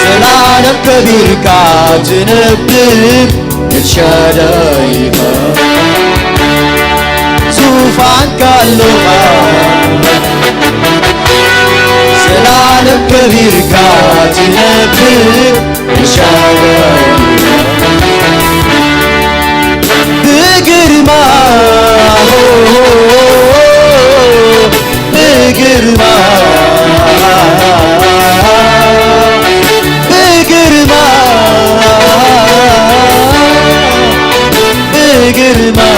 زلالم كبير كاتنبب الشدايها زوفان كاللغة زلالم كبير كاتنبب الشدايها بقرما بقرما بقرما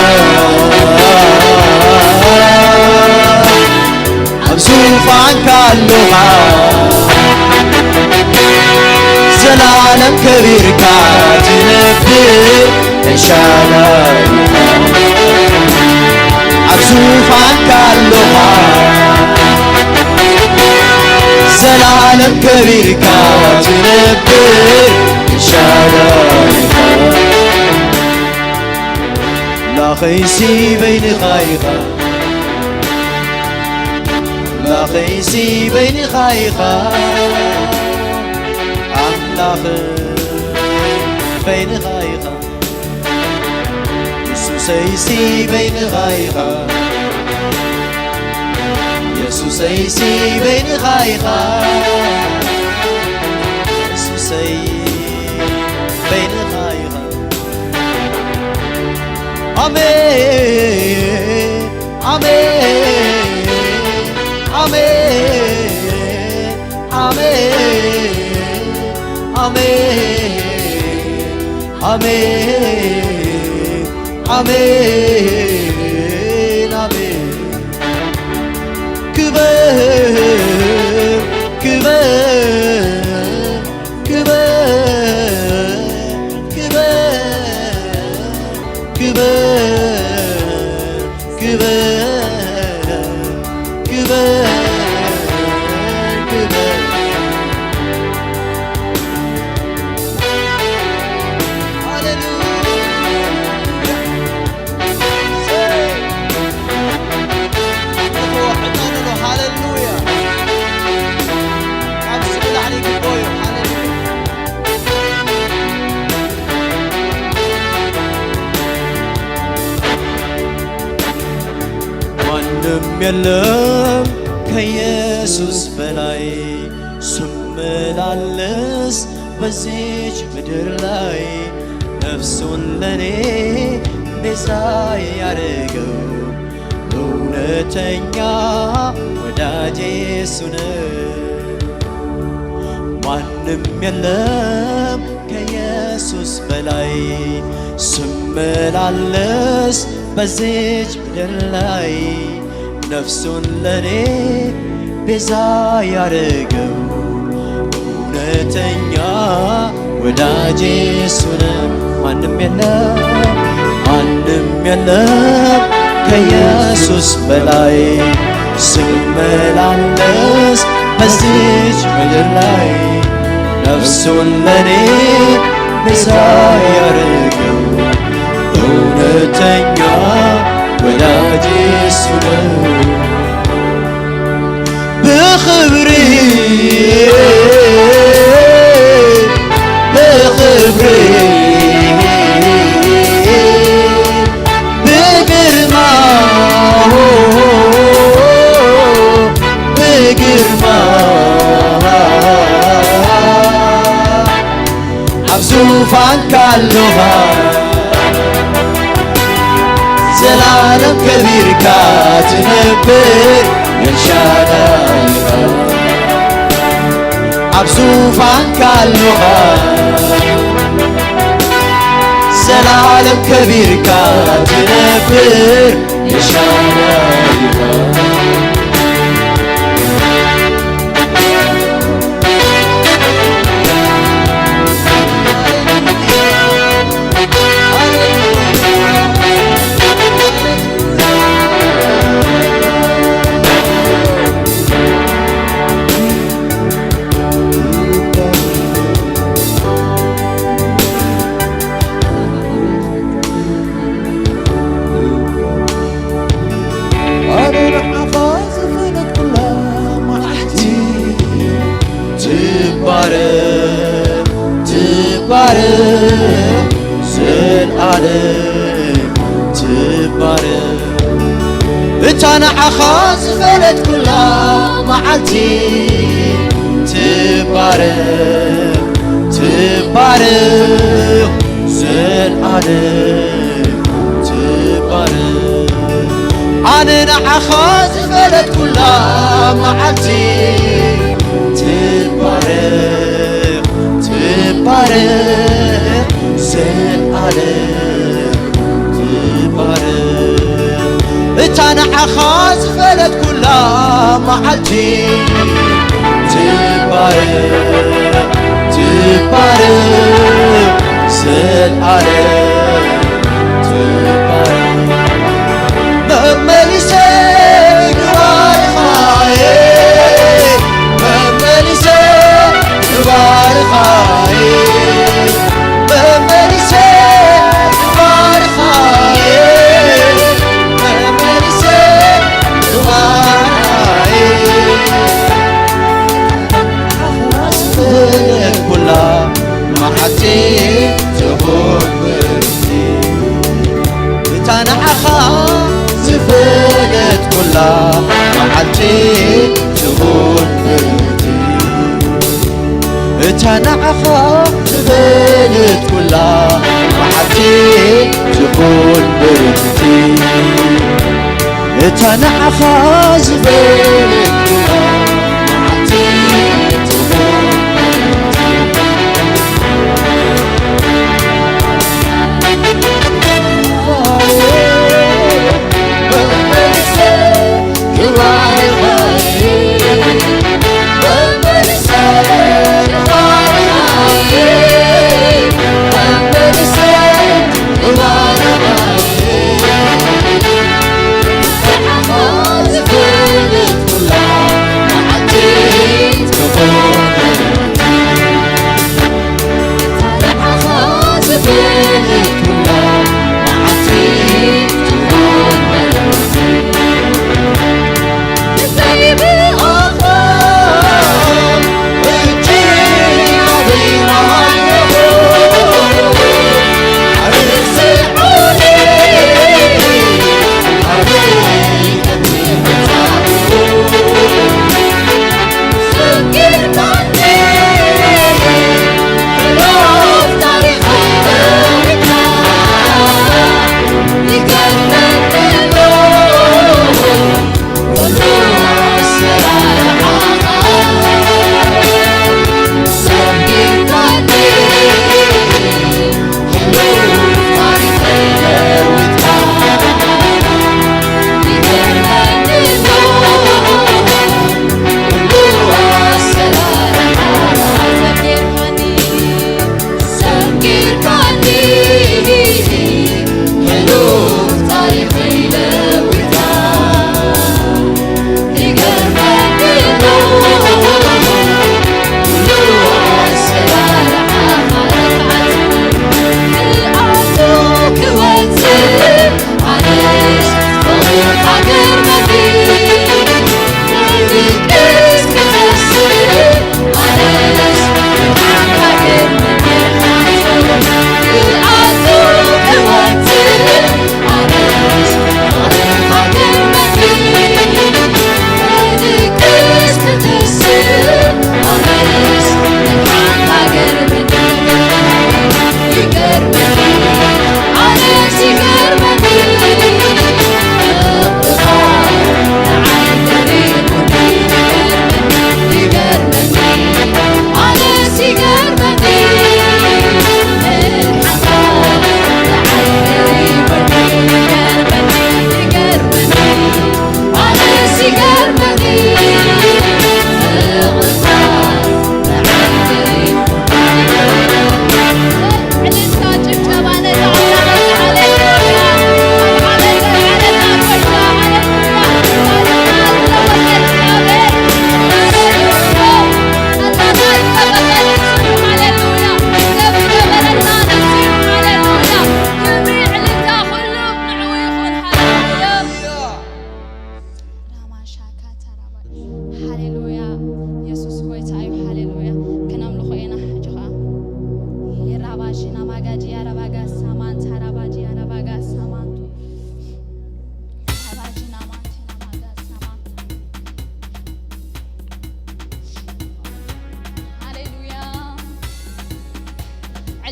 عبسوف عنك اللغة زلالم كبير كاتنبب الشدايها عبسوف عنك اللغة زلالم كبير كاتنبب الشدايها لا خيسي بين خايخة لا خيسي بين خايخة أملاخ بين خايخة يسوس يسي بين خايخة يسوس يسي بين خايخة يسوس بين خايخة آمين آمين آمين آمين آمين آمين آمين آمين كبر كبر كبر كبر كبر كبر كبر كبر የለም ከኢየሱስ በላይ ስመላለስ በዚች ምድር ላይ ነፍሱን ለኔ ቤዛ ያደረገው እውነተኛ ወዳጄ እሱ ነው። ማንም የለም ከኢየሱስ በላይ ስመላለስ በዚች ምድር ላይ ነፍሱን ለኔ ቤዛ ያደረገው እውነተኛ ወዳጄ እሱ ነው። ማንም የለም ከኢየሱስ በላይ ስመላለስ በዚች ምድር ላይ ነፍሱን ለኔ ቤዛ ያደረገው እውነተኛ ወዳጄ እሱ ነው። በክብሬ በክብሬ በግርማው በግርማው ዙፋን ካለሃ ዘላለም ከቢር ካትነብር ኤልሻዳይ አብ ዙፋን ካለሃ ዘላለም ከቢር ካትነብር ኤልሻዳይ እታናዓኻ ዝበለት ኩላ መዓልቲ ትባረኽ ትባረኽ ዘለዓለም ትባረኽ ኣነ ንዓኻ ዝበለት ኩላ መዓልቲ ትባረኽ ትባረኽ ዘለዓለም ትባረኽ እታናዓኻ ዝበለት ኩላ መዓልቲ ትባረኽ ትባረኽ ዘለዓለም ትባረኽ መመሊሰይ ንባርኻየ መመሊሰይ ንባርኻየ መመሊሰይ ንባርኻየ መመሊሰይ ንባርኻየ ዝበለት ኩላ መዓልቲ ትኹን ብርቲ እታናዓኻ ዝበለት ኩላ መዓልቲ ትኹን ብርቲ እታናዓኻ ዝበለት ኩላ መዓልቲ ትኹን ብርቲ እታናዓኻ ዝበለት ኩላ መዓልቲ ትኹን ኩላ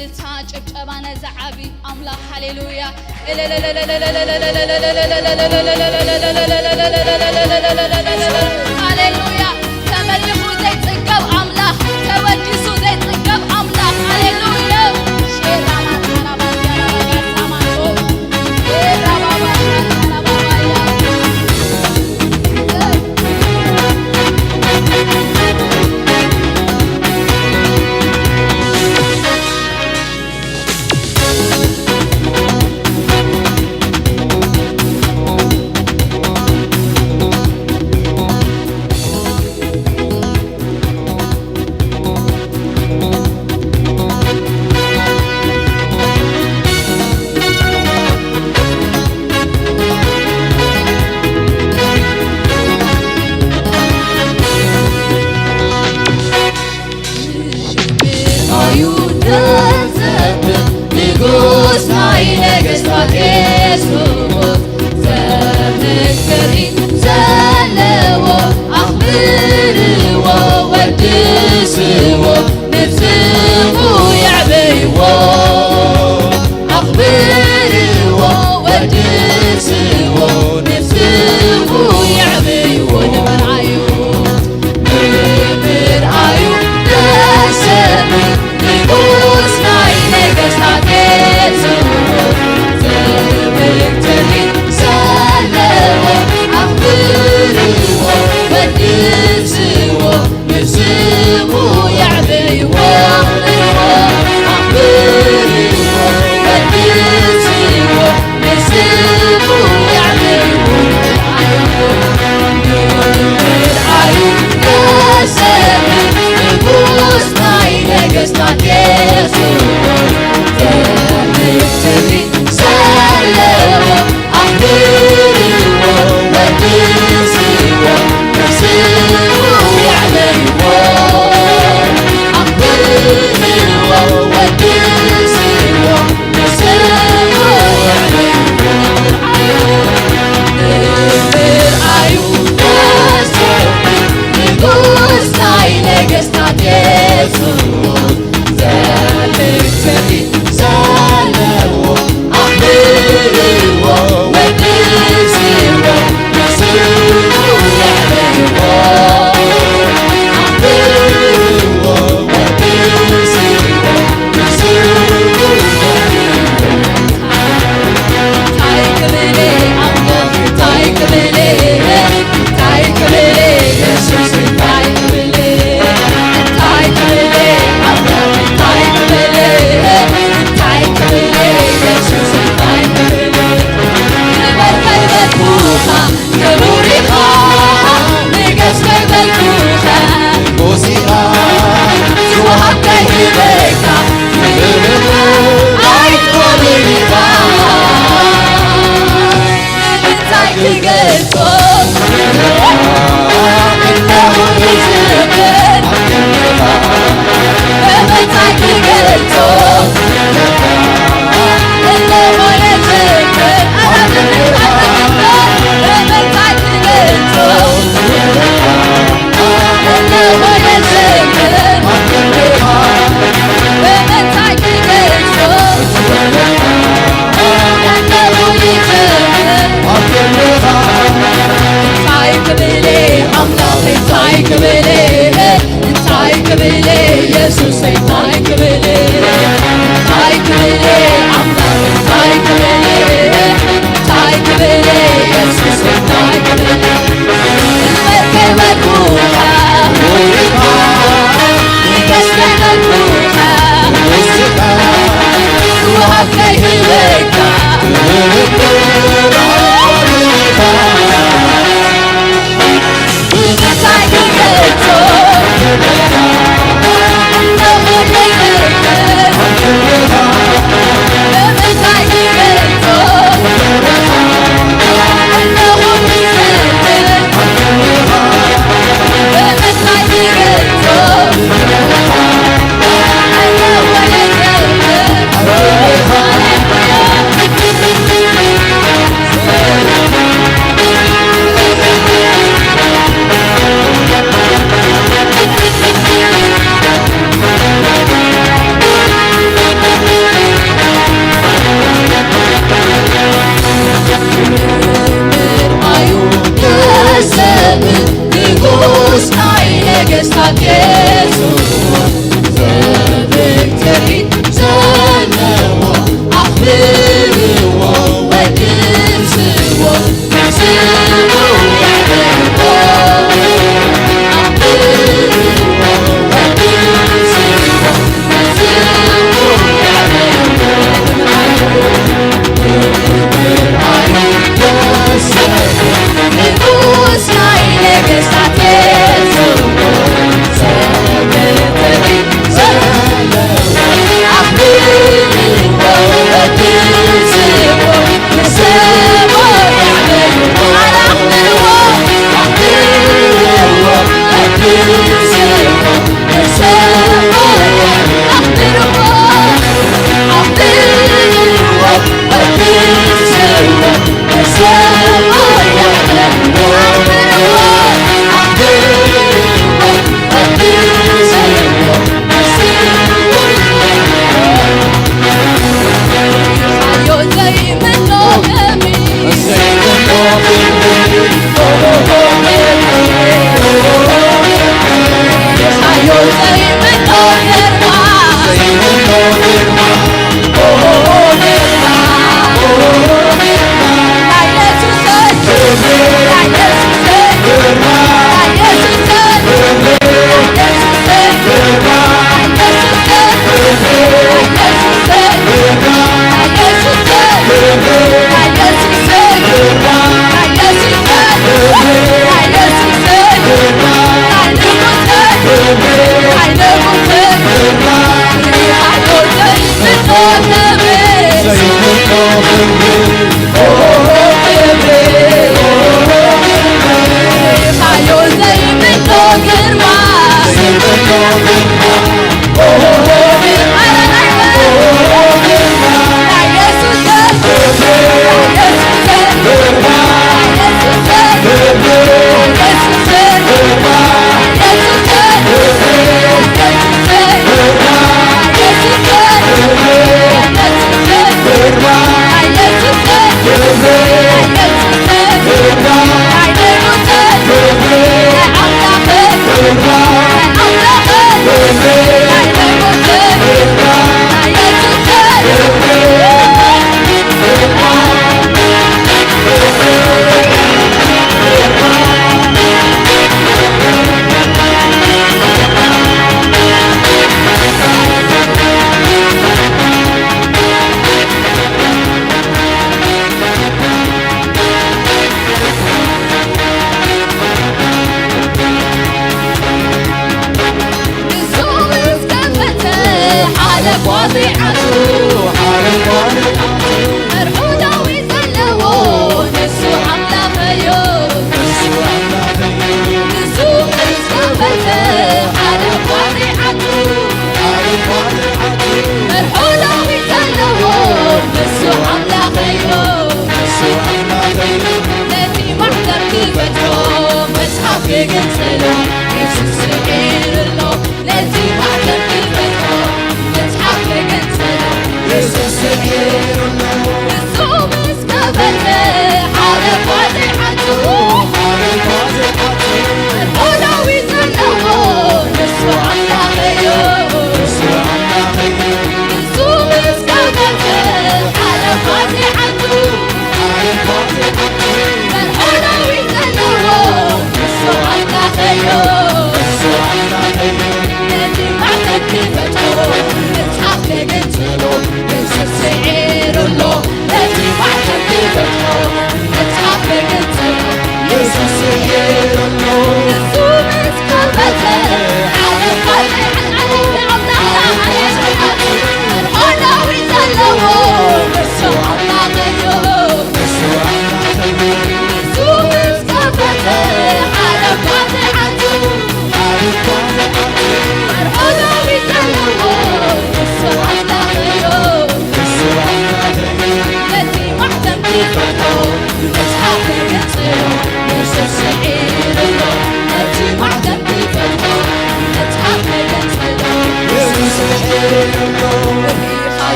እልልታ ጭብጨባ ነዛ ዓቢ ኣምላኽ ሃሌሉያ ሃሌሉያ ተመሊኹ ዘይጥገብ ኣምላኽ ተወዲሱ ዘይጥገብ ኣምላኽ ሃሌሉያ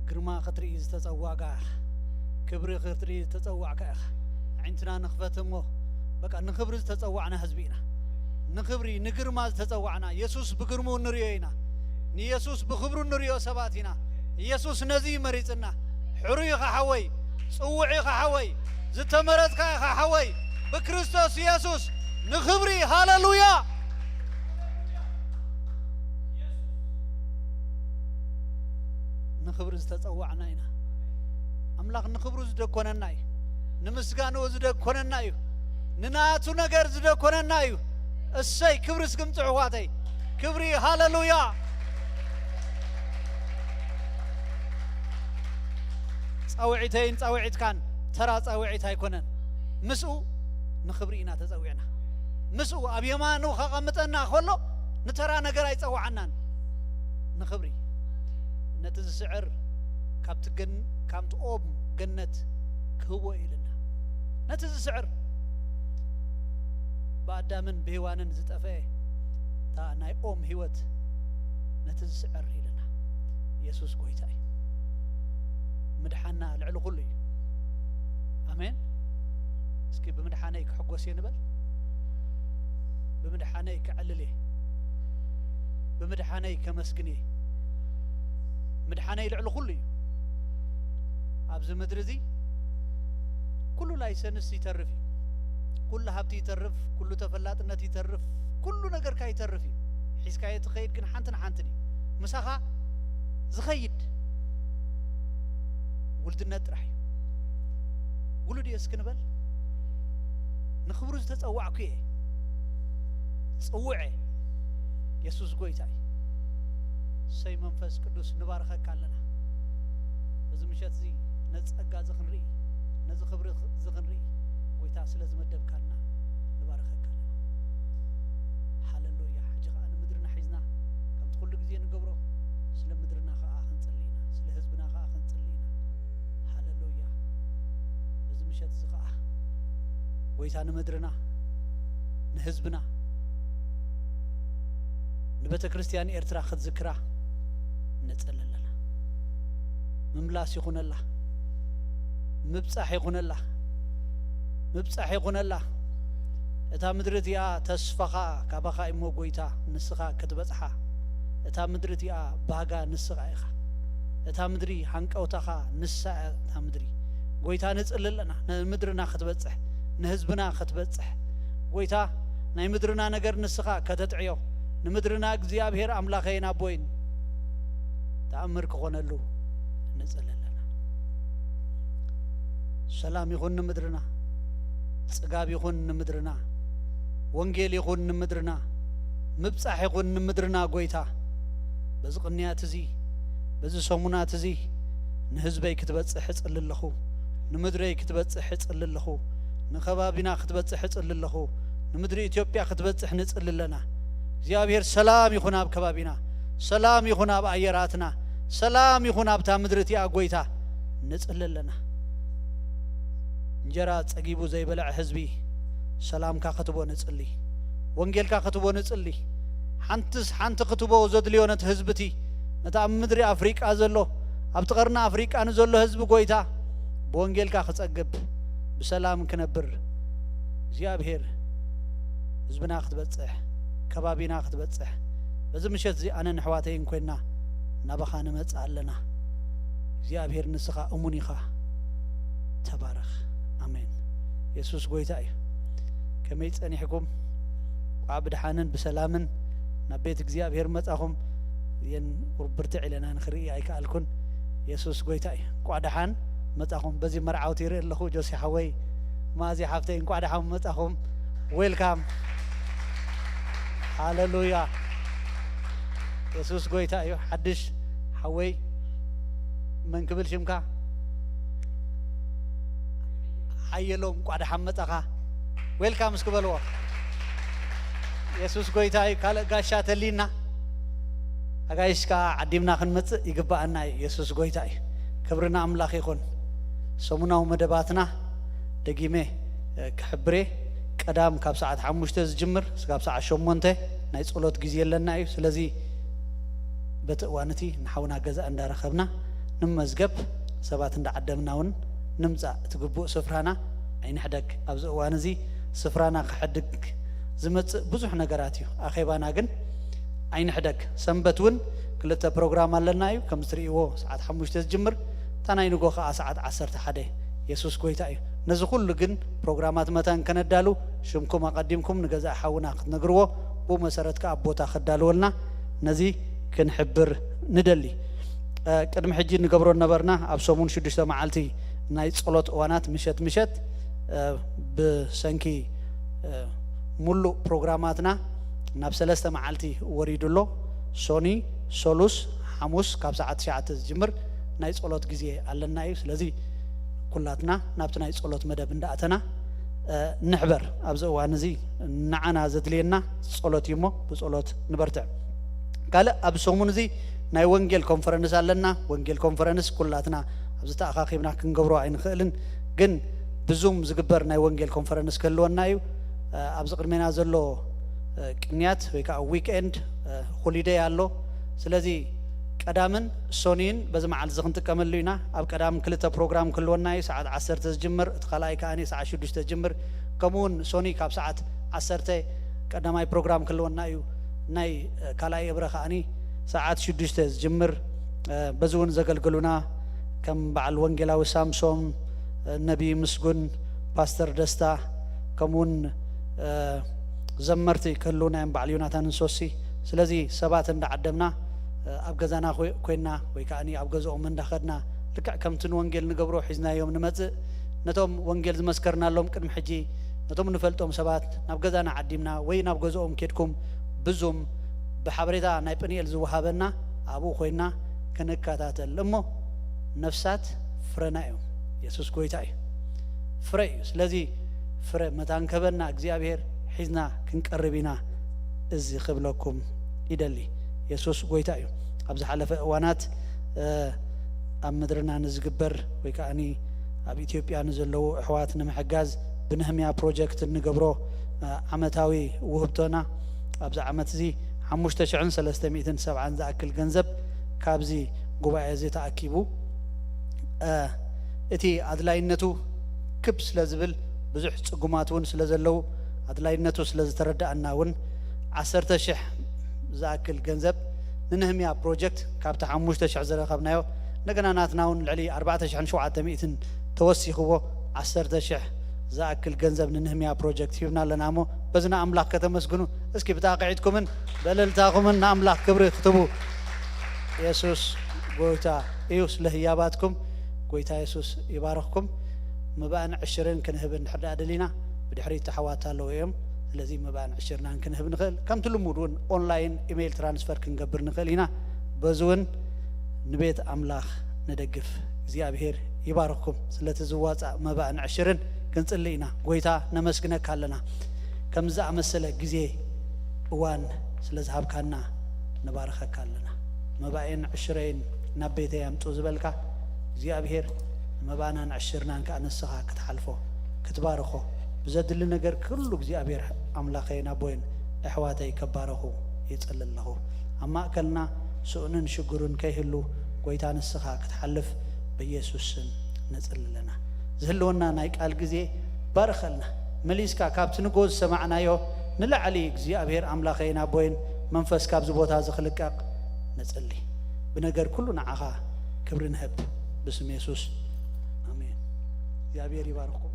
ግርማ ኸትሪ ዝተጸዋጋ ክብሪ ኸትሪ ዝተጸዋዕካ ዓይንትና ንኽፈትሞ በቃ ንኽብሪ ዝተጸዋዕና ህዝቢና ንኽብሪ ንግርማ ዝተጸዋዕና ኢየሱስ ብግርሙ ንርዮይና ንኢየሱስ ብኽብሩ ንርዮ ሰባቲና ኢየሱስ ነዚ መሪጽና ሕሩይ ኸሐወይ ጽውዒ ኸሐወይ ዝተመረጽካ ኸሐወይ በክርስቶስ ኢየሱስ ንኽብሪ ሃሌሉያ ንኽብሪ ዝተጸዋዕና ኢና አምላክ ንኽብሩ ዝደኮነና እዩ ንምስጋኑ ዝደኮነና እዩ ንናቱ ነገር ዝደኮነና እዩ እሰይ ክብሪ ስክምጽዕ ዋተይ ክብሪ ሃሌሉያ ጻውዒተይን ጻውዒትካን تراصاوعيت ኣይኮነን ምስኡ ንኽብሪ ኢና ተጸዊዕና ምስኡ ኣብ የማኑ ኸቐምጠና ኸሎ ንተራ ነገር ኣይጸዋዓናን ንኽብሪ ነቲ ዝስዕር ካብቲ ኦም ገነት ክህቦ ኢልና ነቲ ዝስዕር በአዳምን በሔዋንን ዝጠፈአ ታ ናይ ኦም ህይወት ነቲ ዝስዕር ኢልና ኢየሱስ ጎይታ እዩ ምድሓና ልዕሊ ኩሉ እዩ አሜን እስኪ ብምድሓነይ ክሕጎስ ንበል ብምድሓነይ ክዕልል ብምድሓነይ ከመስግን ምድሓነይ ልዕሊ ኩሉ እዩ ኣብዚ ምድሪ እዚ ኩሉ ላይሰንስ ይተርፍ እዩ ኩሉ ሃብቲ ይተርፍ ኩሉ ተፈላጥነት ይተርፍ ኩሉ ነገርካ ይተርፍ እዩ ሒዝካዮ ትኸይድ ግን ሓንትን እዩ ምሳኻ ዝኸይድ ውልድነት ጥራሕ እዩ ውሉድ እየ እስክንበል ንኽብሩ ዝተጸዋዕኩ እየ ጽውዐ ኢየሱስ ጎይታ እዩ ሰይ መንፈስ ቅዱስ ንባርከካ ኣለና እዚ ምሸት እዚ ነዚ ጸጋ ዝኽንርኢ ነዚ ክብሪ ዝኽንርኢ ጎይታ ስለ ዝመደብካልና ንባርከካ ኣለና ሃሌሉያ ሕጂ ከዓ ንምድርና ሒዝና ከምቲ ኩሉ ግዜ ንገብሮ ስለ ምድርና ከዓ ክንጸልይና ስለ ህዝብና ከዓ ክንጸልይና ሃሌሉያ እዚ ምሸት እዚ ከዓ ጎይታ ንምድርና ንህዝብና ንቤተ ክርስቲያን ኤርትራ ክትዝክራ ነጸለለና ምምላስ ይኹነላ ምብጻሕ ይኹነላ እታ ምድሪ እቲኣ ተስፋኻ ካባኻ እሞ ጎይታ ንስኻ ክትበጽሓ እታ ምድሪ እቲኣ ባጋ ንስኻ ኢኻ እታ ምድሪ ሃንቀውታኻ ንሳ እታ ምድሪ ጎይታ ነጽለለና ንምድርና ክትበጽሕ ንህዝብና ክትበጽሕ ጎይታ ናይ ምድርና ነገር ንስኻ ከተጥዕዮ ንምድርና እግዚአብሔር አምላኸይና ቦይን ተአምር ክኾነሉ ነጸለለና ሰላም ይኹን ንምድርና ጽጋብ ይኹን ንምድርና ወንጌል ይኹን ንምድርና ምብጻሕ ይኹን ንምድርና ጎይታ በዚ ቅንያት እዚ በዚ ሰሙናት እዚ ንህዝበይ ክትበጽሕ እጽልለኹ ንምድረይ ክትበጽሕ እጽልለኹ ንኸባቢና ክትበጽሕ እጽልለኹ ንምድሪ ኢትዮጵያ ክትበጽሕ ንጽልለና እግዚአብሔር ሰላም ይኹን ኣብ ከባቢና ሰላም ይኹን ኣብ ኣየራትና ሰላም ይኹን ኣብታ ምድሪ እቲኣ ጎይታ ንጽልለና እንጀራ ጸጊቡ ዘይበልዕ ህዝቢ ሰላምካ ክትቦ ንጽሊ ወንጌልካ ክትቦ ንጽሊ ሓንቲ ክትቦ ዘድልዮ ነቲ ህዝብቲ ነታ ኣብ ምድሪ ኣፍሪቃ ዘሎ ኣብቲ ቀርኒ ኣፍሪቃ ንዘሎ ህዝቢ ጎይታ ብወንጌልካ ክጸግብ ብሰላም ክነብር እግዚአብሔር ህዝብና ክትበጽሕ ከባቢና ክትበጽሕ በዚ ምሸት እዚ ኣነ ንሕዋተይን ኮይና ናባኻ ንመጽእ ኣለና እግዚአብሔር ንስኻ እሙን ኢኻ ተባረኽ አሜን ኢየሱስ ጎይታ እዩ ከመይ ጸኒሕኩም ብድሓንን ብሰላምን ናብ ቤት እግዚአብሔር መጻኹም የን ቁርብርትዕ ኢለና ንኽርኢ ኣይከኣልኩን ኢየሱስ ጎይታ እዩ ቋድሓን መጻኹም በዚ መርዓውቲ ይርኢ ኣለኹ ጆሲ ሓወይ ማዚ ሓፍተይ ቋድሓን መጻኹም ዌልካም ሃሌሉያ ኢየሱስ ጎይታ እዩ ሓድሽ ሓወይ መን ክብል ሽምካ ሓየሎም ቋድሓን መጻኻ ዌልካም እስክበልዎ ኢየሱስ ጎይታ እዩ ካልእ ጋሻ ተሊና ኣጋይሽካ ዓዲምና ክንመጽእ ይግባአና እዩ ኢየሱስ ጎይታ እዩ ክብርና ኣምላኽ ይኹን ሰሙናዊ መደባትና ደጊሜ ክሕብሬ ቀዳም ካብ ሰዓት 5 ዝጅምር እስካብ ሰዓት 8 ናይ ጸሎት ግዜ ኣለና እዩ ስለዚ በቲ እዋንቲ ንሓውና ገዛ እንዳረኸብና ንመዝገብ ሰባት እንዳዓደምናውን ንምጻእ ትግቡእ ስፍራና ኣይንሕደግ ኣብዚ እዋን እዚ ስፍራና ክሕድግ ዝመጽእ ብዙሕ ነገራት እዩ ኣኼባና ግን ኣይንሕደግ ሰንበት እውን ክልተ ፕሮግራም ኣለና እዩ ከም ትርእይዎ ሰዓት 5 ዝጅምር ታናይ ንጎ ከዓ ሰዓት 11 ኢየሱስ ጎይታ እዩ ነዚ ኩሉ ግን ፕሮግራማት መተን ከነዳሉ ሽምኩም ኣቀዲምኩም ንገዛ ሓውና ክትነግርዎ ብኡ መሰረት ከዓ ቦታ ክዳልወልና ነዚ ክንሕብር ንደሊ ቅድሚ ሕጂ ንገብሮ ነበርና ኣብ ሰሙን 6 መዓልቲ ናይ ጸሎት እዋናት ምሸት ብሰንኪ ሙሉእ ፕሮግራማትና ናብ 3 መዓልቲ ወሪዱሎ ሶኒ ሶሉስ ሐሙስ ካብ ሰዓት 9 ዝጅምር ናይ ጸሎት ግዜ ኣለና እዩ ስለዚ كلاتنا نابتنا يصلوت مدب انداتنا نحبر ابزو وانزي نعنا زدلينا صلوت يمو بصلوت نبرتع قال ابسومون زي ناي ونجل كونفرنس علنا ونجل كونفرنس كلاتنا ابز تاخاخيبنا كنغبرو عين خيلن جن بزوم زغبر ناي ونجل كونفرنس كلونايو ابز قدمنا زلو ቅንያት ወይ ካ ዊክኤንድ ሆሊዴይ አሎ ስለዚ ቀዳምን ሶኒን በዝማዓል ዝኽንጥቀመሉና ኣብ ቀዳም ክልተ ፕሮግራም ክልወናይ ሰዓት 10 ተጀምር እትኸላይ ካኒ ሰዓት 6 ተጀምር ከምኡን ሶኒ ካብ ሰዓት 10 ቀዳማይ ፕሮግራም ክልወናዩ ናይ ካላይ እብረኻኒ ሰዓት 6 ተጀምር በዝውን ዘገልግሉና ከም በዓል ወንጌላዊ ሳምሶን ነቢ ምስጉን ፓስተር ደስታ ከምኡን زمرتي كلنا ينبع ليوناتان نسوسي سلازي سبات ندعدمنا أبجزنا كوينا ويكاني أبجزوا من دخلنا لك كم تن وانجيل نجبرو حزنا يوم نمت نتوم وانجيل مسكرنا لهم كرم حجي نتوم نفلتهم سبات نبجزنا عديمنا وين أبجزوا كيدكم بزوم بحبريدا ناي بنيل زوهابنا أبو خوينا كنكاتات لمو نفسات فرنايو يسوس كويتاي فري سلازي فري متان كبرنا أجزيابير حزنا كنقربينا ازي خبلكم يدلي يسوس غويتايو ابز حلف اوانات امدرنا نزغبر ويكاني اب اثيوبيا نزلو احواتنا محجاز بنهميا بروجكت نغبرو عمتاوي وهبتنا ابز عمت زي 5370 زاكل ገንዘብ ካብዚ ጉባኤ እዚ ተአኪቡ እቲ አድላይነቱ ክብ ስለዝብል ብዙሕ ጽጉማቱን ስለዘለው አድላይነቱ ስለዝተረዳእና ውን 10000 زاكل ገንዘብ ንነህሚያ ፕሮጀክት ካብታ 5000 ዘረኸብናዮ እንደገና ናትናውን ልዕሊ 4700 ተወሲኽዎ 10000 زاكل ገንዘብ ንነህሚያ ፕሮጀክት ይብና ለናሞ በዝና አምላክ ከተመስግኑ እስኪ ብታቀዒትኩምን በለልታኹምን ናአምላክ ክብሪ ክትቡ ኢየሱስ ጎይታ እዩ ስለህያባትኩም ጎይታ ኢየሱስ ይባረኽኩም መባን 20 ክንህብ እንድሕዳ ደሊና بدحري تحوات له يوم الذي مبان 20 كنهب نخل كم تلمودون اونلاين ايميل ترانسفير كنقبر نخلينا بزون نبيت املاخ ندقف እግዚአብሔር ይባርኩም ስለተዘዋጻ መባን 20 كنصلينا ጎይታ ነመስግነክ አለና ከምዛ አመሰለ ጊዜ እዋን ስለዝሃብካና ነባረኸክ አለና መባን 20 ናቤተ ያምጡ ዝበልካ እግዚአብሔር መባናን 20 ካነሰኻ ክትሐልፎ ክትባረኹ بزدل نجار كل እግዚአብሔር أملاخينا بوين إحواتي كباره يتقلله أما أكلنا سؤنن شجرن كيهلو قويتان السخاء كتحلف بيسوس نزل لنا زهلونا نايك الجزء بارخلنا مليسكا كابت نجوز سمعنا يو نلا علي እግዚአብሔር أملاخينا بوين منفس كابز بوتها زخلك نزل لي بنجار كلنا عها كبرن هب باسم يسوس آمين እግዚአብሔር يبارككم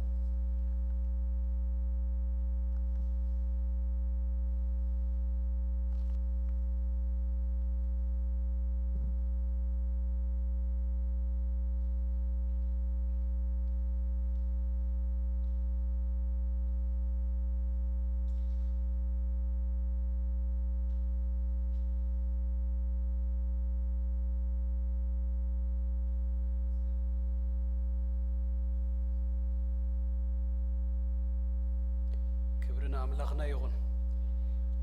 أملاخنا يغن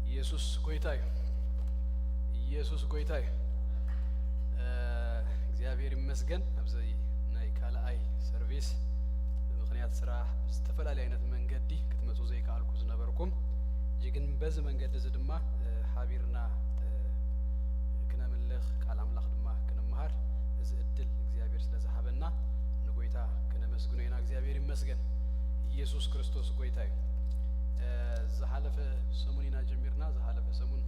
يسوس قويتاي يسوس قويتاي እግዚአብሔር ይመስገን አብዘይ ናይ ካላይ ሰርቪስ በምክንያት ስራ ዝተፈላላይ አይነት መንገዲ ክትመጹ ዘይ ካልኩ ዝነበርኩም ጅግን በዚ መንገዲ ዝድማ ሓቢርና ክነምልኽ ቃል አምላኽ ድማ ክንመሃር እዚ እድል እግዚአብሔር ስለዝሃበና ንጎይታ ክነመስግኖ ኢና እግዚአብሔር ይመስገን ኢየሱስ ክርስቶስ ጎይታዩ زحلف سمونينا جميرنا زحلف سمون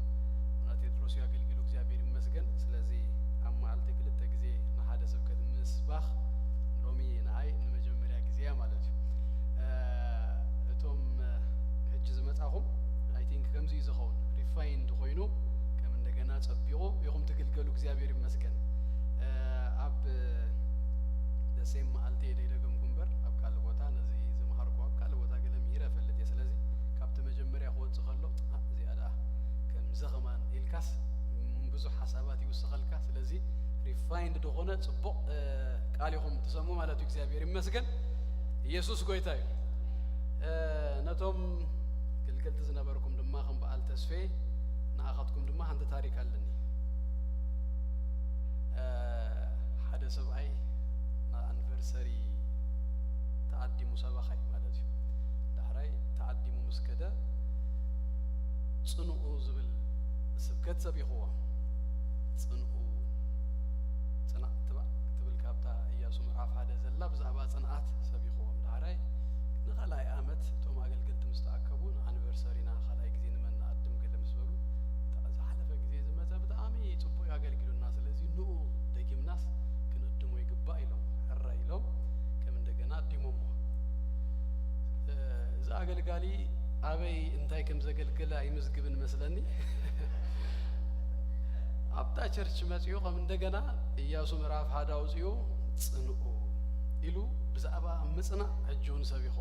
وناتي تروسيا قلقلو እግዚአብሔር ይመስገን ስለዚህ አማልተ ክልተ ጊዜ ናሃደ ስብከት ምስባኽ ሎሚ ናይ ንመጀመሪያ ጊዜ ማለት እቶም ህጅ ዝመጣኹም አይ ቲንክ ከምዚ ዝኸውን ሪፋይንድ ኮይኑ ከም እንደገና ጸቢቆ ይኹም ትግልገሉ እግዚአብሔር ይመስገን አብ ደሴም ማልቴ ደይደገም ጉንበር አብ ቃል ቦታ ነዚ ዝመሃርኩ አብ ቃል ቦታ ገለም ይረፈልጥ ስለዚህ መጀመሪያ ሆጽ خلو زياده كم زغمان الكاس ብዙ ሐሳባት ይወስኸልካ ስለዚህ ሪፋይንድ ደሆነ ጽቡቅ ቃል ይኹም ተሰሙ ማለት እግዚአብሔር ይመስገን ኢየሱስ ጎይታ እዩ ነቶም ግልገልት ዝነበርኩም ድማ ከም በዓል ተስፌ ንኣኻትኩም ድማ ሓንቲ ታሪክ ኣለኒ ሓደ ሰብኣይ ና ኣኒቨርሰሪ ተዓዲሙ ሰባኻይ ማለት እዩ ዳሕራይ ተዓዲሙ ምስ ከደ ጽኑዑ ዝብል ስብከት ሰቢኽዎ ጽኑዑ ጽናዕ ትብል ካብታ ኢያሱ ምዕራፍ ሓደ ዘላ ብዛዕባ ጽንዓት ሰቢኽዎም ዳሕራይ ንኻልኣይ ዓመት እቶም ኣገልገልቲ ምስ ተኣከቡ ንኣኒቨርሰሪና ካልኣይ ግዜ ንመናኣድም ገለ ምስ በሉ ዝሓለፈ ግዜ ዝመፀ ብጣዕሚ ጽቡቕ ኣገልጊሉና ስለዚ ንኡ ደጊምናስ ክንእድሞ ይግባእ ኢሎም ሕራ ኢሎም ከም እንደገና ኣዲሞሞ እዚ ኣገልጋሊ ኣበይ እንታይ ከም ዘገልግል ኣይምዝግብን መስለኒ ኣብታ ቸርች መፅኡ ከም እንደገና ኢያሱ ምዕራፍ ሓደ ኣውፅኡ ጽንዑ ኢሉ ብዛዕባ ምጽናዕ ሕጂውን ሰቢኾ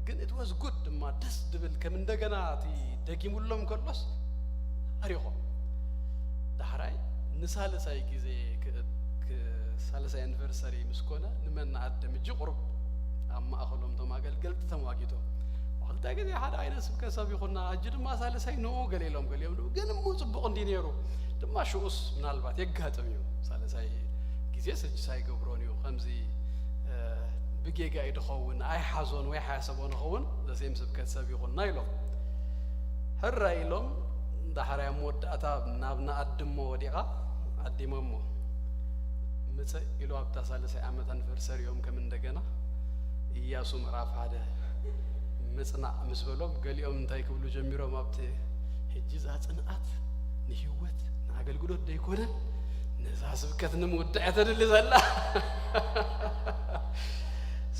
ግን it was good ድማ ደስ ድብል ከም እንደገና እቲ ደጊሙሎም ከሎስ ኣሪኾም ዳሕራይ ንሳልሳይ ጊዜ ሳልሳይ ኣኒቨርሰሪ ምስ ኮነ ንመናኣድም እጂ ቁርብ ኣብ ማእኸሎም ቶም ኣገልገልቲ ተሟጊቶም ወክልተ ጊዜ ሓደ ዓይነት ስብከት ሰቢኹና እጂ ድማ ሳልሳይ ንኡ ገሊሎም ግን እሞ ጽቡቕ እንዲ ነይሩ ድማ ሽኡስ ምናልባት የጋጥም እዩ ሳልሳይ ጊዜ ስጅ ሳይገብሮን እዩ ከምዚ ብጌጋ ይድኸውን ኣይሓዞን ወይ ሓያሰቦን ይኸውን ዘሴም ስብከት ሰቢኹና ኢሎም ሕራ ኢሎም ዳሕራይ መወዳእታ ናብ ንኣድሞ ወዲቓ ኣዲሞሞ ምፅእ ኢሉ ኣብታ ሳልሳይ ዓመት ኣኒቨርሰሪዮም ከም እንደገና ኢያሱ ምዕራፍ ሓደ ምጽናዕ ምስ በሎም ገሊኦም እንታይ ክብሉ ጀሚሮም ኣብቲ ሕጂ ዛ ጽንዓት ንህይወት ንኣገልግሎት ደይኮነን ነዛ ስብከት ንምውዳዕ ተድሊ ዘላ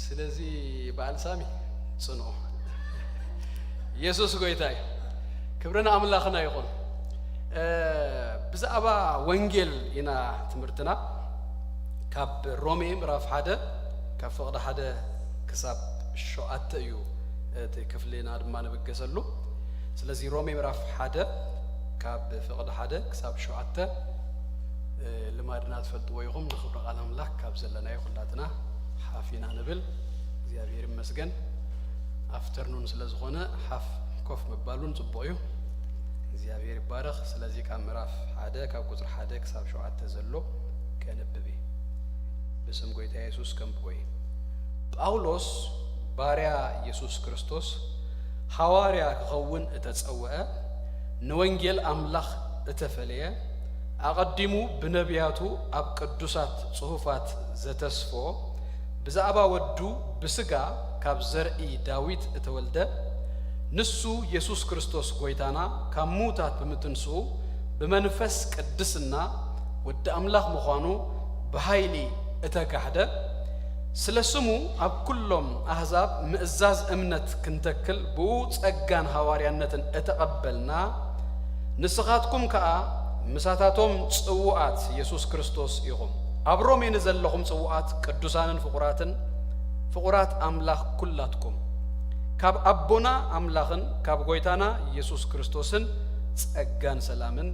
ስለዚ በዓል ሳሚ ጽንዑ ኢየሱስ ጎይታ እዩ ክብርና ኣምላኽና ይኹን ብዛዕባ ወንጌል ኢና ትምህርትና ካብ ሮሜ ምዕራፍ ሓደ ካብ ፍቕዲ ሓደ ክሳብ 7 እዩ እቲ ክፍሊና ድማ ንብገሰሉ ስለዚ ሮሜ ምዕራፍ ሓደ ካብ ፍቕዲ ሓደ ክሳብ 7 ልማድና ትፈልጥዎ ኢኹም ንኽብሪ ቃል ኣምላኽ ካብ ዘለናዮ ኩላትና ሓፊና ንብል እግዚአብሔር ይመስገን ኣፍተርኑን ስለ ዝኾነ ሓፍ ኮፍ ምባሉን ጽቡቕ እዩ እግዚአብሔር ይባረኽ ስለዚ ካብ ምዕራፍ ሓደ ካብ ቁጥሪ 1 ክሳብ 7 ዘሎ ከንብብ ብስም ጎይታ ኢየሱስ ከምብወይ ጳውሎስ ባርያ ኢየሱስ ክርስቶስ ሐዋርያ ክኸውን እተጸውዐ ንወንጌል ኣምላኽ እተፈለየ ኣቐዲሙ ብነቢያቱ ኣብ ቅዱሳት ጽሑፋት ዘተስፎ ብዛዕባ ወዱ ብስጋ ካብ ዘርኢ ዳዊት እተወልደ ንሱ ኢየሱስ ክርስቶስ ጎይታና ካብ ሙታት ብምትንስኡ ብመንፈስ ቅድስና ወዲ ኣምላኽ ምዃኑ ብሃይሊ እተጋሕደ ስለ ስሙ ኣብ ኩሎም ኣሕዛብ ምእዛዝ እምነት ክንተክል ብኡ ጸጋን ሐዋርያነትን እተቐበልና ንስኻትኩም ከዓ ምሳታቶም ጽውዓት ኢየሱስ ክርስቶስ ኢኹም ኣብ ሮሜ ንዘለኹም ጽውዓት ቅዱሳንን ፍቁራት ኣምላኽ ኩላትኩም ካብ ኣቦና ኣምላኽን ካብ ጎይታና ኢየሱስ ክርስቶስን ጸጋን ሰላምን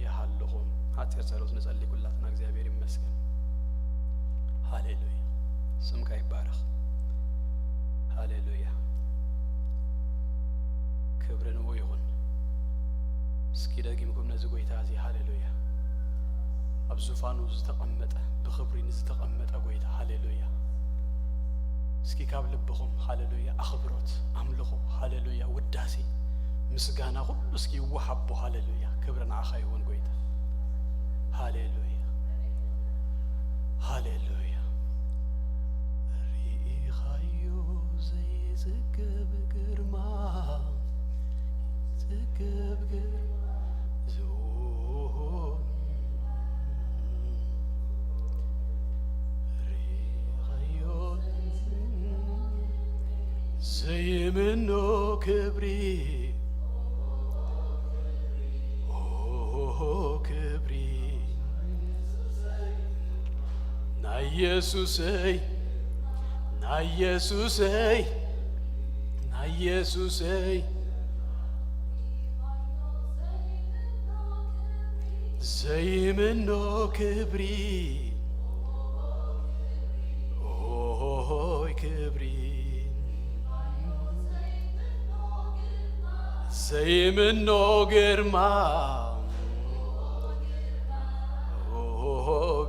ይሃልኹም ሓጢር ጸሎት ንጸልይ ኩላትና እግዚአብሔር ይመስገን ሃሌሉያ ስምካ ይባረኽ ሃሌሉያ ክብርን ይሁን እስኪ ደግምኩም ነዚ ጎይታ እዚ ሃሌሉያ ኣብ ዙፋኑ ዝተቐመጠ ብኽብሪ ዝተቐመጠ ጎይታ ሃሌሉያ እስኪ ካብ ልብኹም ሃሌሉያ ኣኽብሮት ኣምልኹ ሃሌሉያ ውዳሴ ምስጋና ሁሉ እስኪ ይወሃቦ ሃሌሉያ ክብር ንዓኻ ይሁን ጎይታ ሃሌሉያ ሃሌሉያ ሪኢኻዮ ዘይጽገብ ግርማ ጽገብ ግርማ زيمنو كبري كبري نا يسوسي نا يسوسي نا يسوسي ዘይምኖ ክብሪ ኦይ ክብሪ ዘይምኖ ግርማ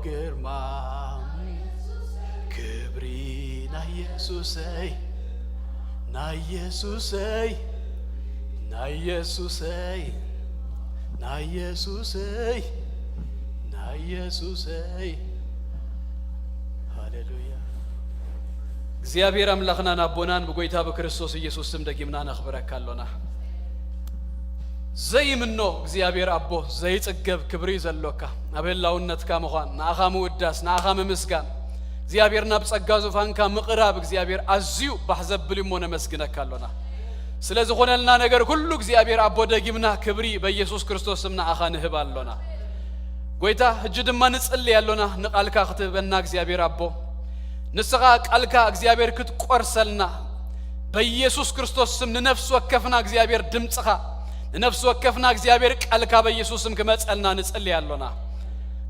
ግርማ ክብሪ ናኢየሱሰይ ናኢየሱሰይ ናኢየሱሰይ ናኢየሱሰይ ናኢየሱሰይ ሃሌሉያ እግዚአብሔር አምላክና ናቦናን በጎይታ በክርስቶስ ኢየሱስ ስም ደግምና ነኽብረካለና ዘይምኖ እግዚአብሔር አቦ ዘይጽገብ ክብሪ ዘሎካ አበላውነትካ መዃን ናኻ ምውዳስ ናኻ ምምስጋን እግዚአብሔር ናብ ጸጋ ዙፋንካ ምቅራብ እግዚአብሔር አዝዩ ባሕዘብል ሞነ መስግነካለና ስለዚህ ሆነልና ነገር ሁሉ እግዚአብሔር አቦ ደግምና ክብሪ በኢየሱስ ክርስቶስ ስም ናኻ ንህባለና ጎይታ እጅ ድማ ንጽል ያለና ንቃልካ ክትበና እግዚአብሔር አቦ ንስኻ ቃልካ እግዚአብሔር ክትቆርሰልና በኢየሱስ ክርስቶስ ስም ንነፍስ ወከፍና እግዚአብሔር ድምጽኻ ንነፍስ ወከፍና እግዚአብሔር ቃልካ በኢየሱስ ስም ከመጸልና ንጽል ያለና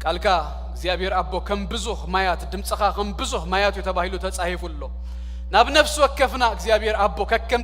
ቃልካ እግዚአብሔር አቦ ከም ብዙህ ማያት ድምጽኻ ከም ብዙህ ማያት የተባሂሉ ተጻሒፉሎ ናብ ነፍስ ወከፍና እግዚአብሔር አቦ ከከም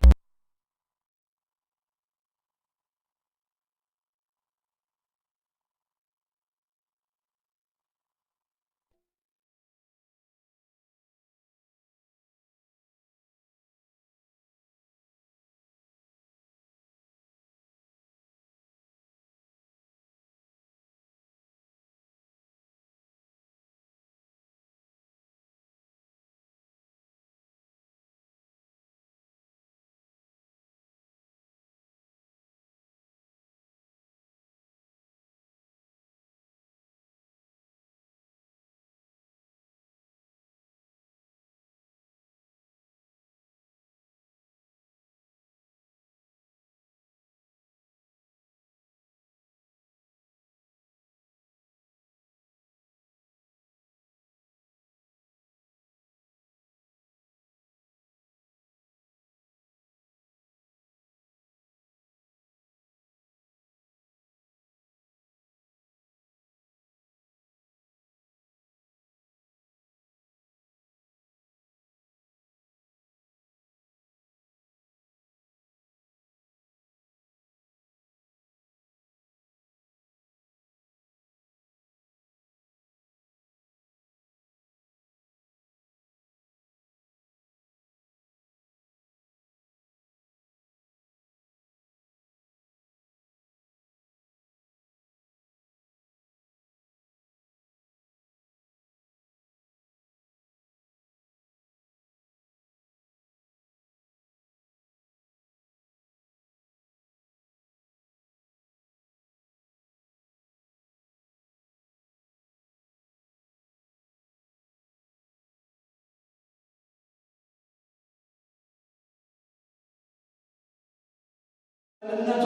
እነቱ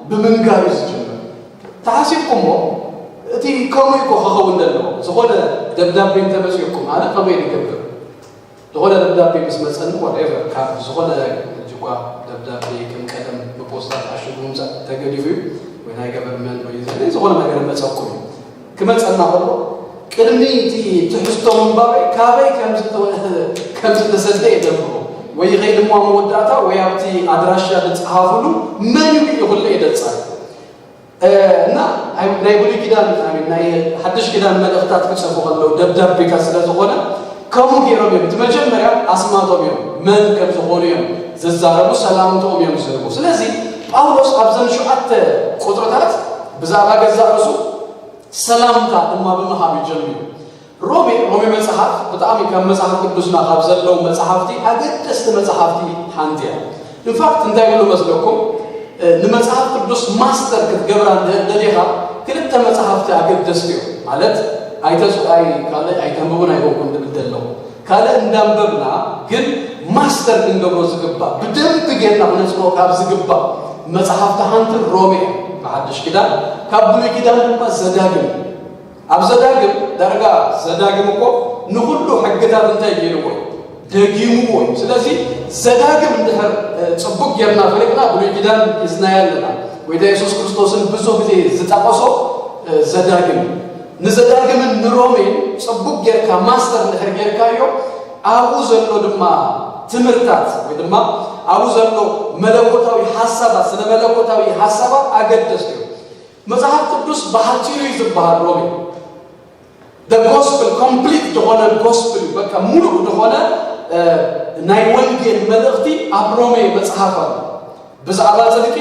በመንጋር ይስጀምር ታሲብኩሞ እቲ ከመይ ኮኸው እንደለው ዝኾነ ደብዳቤ ተመጽየኩም አለ ከመይ ይገብር ዝኾነ ደብዳቤ መስመጽን whatever ካብ ዝኾነ ጅጓ ደብዳቤ ከንቀደም በፖስታ አሽጉም ተገዲፉ ወይ ናይ ገቨርንመንት ወይ ዝኾነ ነገር መጽየኩም ከመጽና ሆኖ ቅድሚ እቲ ትሕስቶም ባይ ካበይ ከም ዝተሰጠ ይደብሩ ወይ غير መወዳታ ወይ ኣብቲ አድራሻ ተጻሐፉሉ ምን ይሁን ይደጻል እና ናይ ብሉይ ኪዳን ናይ ሐድሽ ኪዳን መልእክታት ክጽፉ ከለው ደብዳቤ ስለዝኾነ ከምኡ ጌሮም መጀመሪያ አስማቶም ምን ከም ዝኾኑ ዝዛረቡ ሰላምቶም ዝርቡ ስለዚህ ጳውሎስ ኣብዘን ሸዓተ ቁጥርታት ብዛዕባ ገዛእሱ ሰላምታ ድማ በመሃብ ይጀምሩ ሮሜ መጽሐፍ በጣም ከመጽሐፍ ቅዱስና ካብ ዘለው መጽሐፍቲ አገደስተ መጽሐፍቲ ሃንቲያ ኢንፋክት እንዳይሉ መስለኩም ለመጽሐፍ ቅዱስ ማስተር ክትገብራ እንደለኻ ክልተ መጽሐፍቲ አገደስቲ ማለት አይተጽአይ ካለ አይተንበቡን አይወቁም እንደምደለው ካለ እንዳንበብና ግን ማስተር እንገብሮ ዝግባ በደንብ ጌርና ነጽሮ ካብ ዝግባ መጽሐፍቲ ሃንት ሮሜ በሐድሽ ኪዳን ካብ ብሉይ ኪዳን ድማ ዘዳግም አብዘዳግም ደረጋ ዘዳግም እኮ ንሁሉ ሕግታት እንታይ ይልው ደጊሙ ወይ ስለዚህ ዘዳግም እንደህር ጽቡቅ የርና ፈለቅና ብሉይ ኪዳን ይዝናያልና ወደ ኢየሱስ ክርስቶስን ብዙ ጊዜ ዝጣቀሶ ዘዳግም ንዘዳግምን ንሮሜን ጽቡቅ ጌርካ ማስተር ንድሕር ጌርካዮ ኣብኡ ዘሎ ድማ ትምህርታት ወይ ድማ ኣብኡ ዘሎ መለኮታዊ ሓሳባት ስለ መለኮታዊ ሓሳባት ኣገደስቲ እዩ መጽሓፍ ቅዱስ ባሕቲሩ እዩ ዝበሃል ሮሜ the gospel complete ዝኾነ gospel በቃ ሙሉእ ዝኾነ ናይ ወንጌል መልእኽቲ ኣብ ሮሜ መጽሓፍ ኣሎ ብዛዕባ ጽድቂ